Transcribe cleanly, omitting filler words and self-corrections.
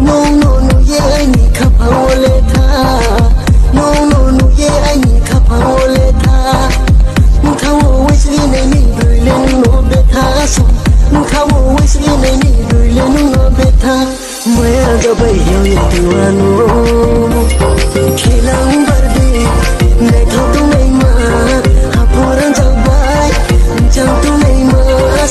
no no no yeah ai ni khapa wole tha no no no yeah ai ni khapa wole tha mukhawo wisri nei ni drile no betha so mukhawo wisri nei ni drile no betha moya ga bai yo tu ano